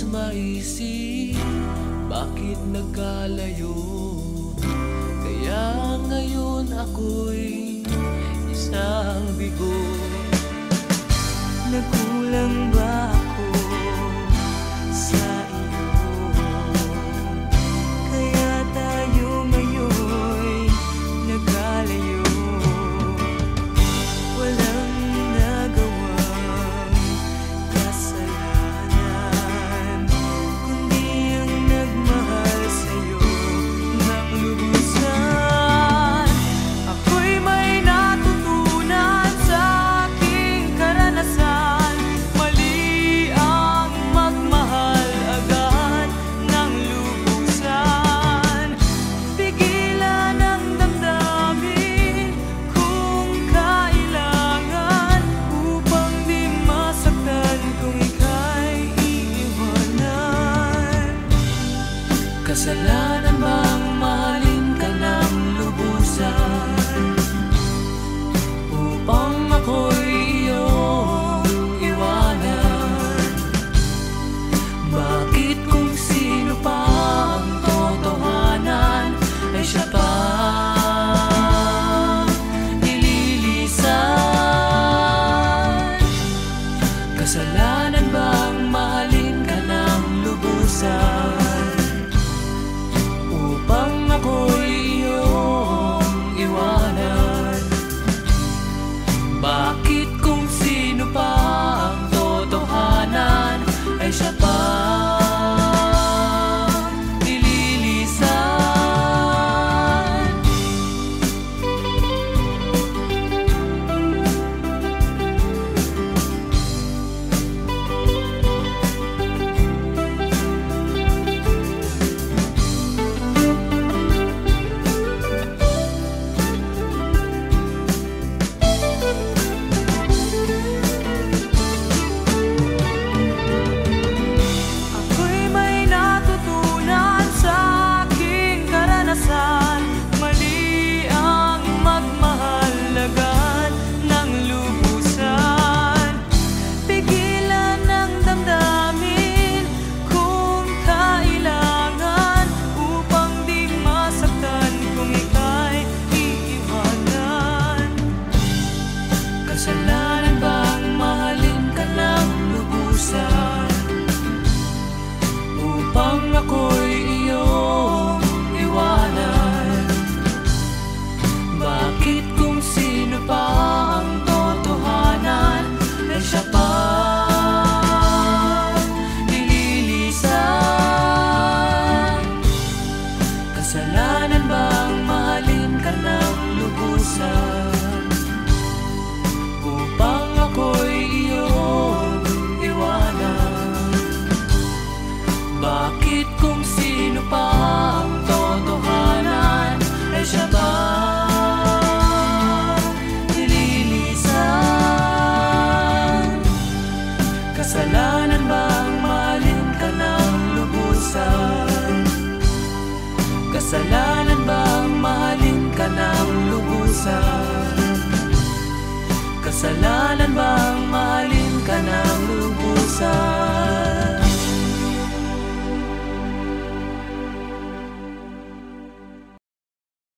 maisip, bakit nagkalayo? Kaya ngayon ako'y isang bigo. Nagkulang ba ako sa iyo? Kaya tayo ngayon'y nagkalayo. Walang nagawang kasalanan, kundi ang nagmahal sa'yo ng lubusan. Ako'y may natutunan sa aking karanasan. Mali ang magmahal agad ng lubusan. Pigilan ang damdamin kung kailangan, upang di masaktan kung ika'y iiwanan. Kasalanan bang mahalin ka ng lubusan, upang ako'y iyong iwanan? Bakit kung sino pa ang totohanan ay siya pa nililisan? Kasalanan bang mahalin ka ng lubusan, upang ako'y iyong iwanan? Bakit kung sino pa ang totohanan ay siya pa nililisan? Ako'y may natutunan sa aking karanasan. Mali ang magmahal agad ng lubusan. Pigilan ang damdamin kung kailangan, upang di masaktan kung ika'y iiwanan. Kasalanan bang mahalin ka ng lubusan, upang ako'y iyong iwanan? Bakit kung sino pa ang totohanan ay siya pa nililisan? Kasalanan bang mahalin ka ng lubusan, upang ako'y iyong iwanan? Bakit kung sino pa ang totohanan ay siya pa nililisan? Kasalanan bang mahalin ka ng lubusan? Kasalanan bang mahalin ka ng lubusan? Kasalanan bang mahalin ka ng lubusan?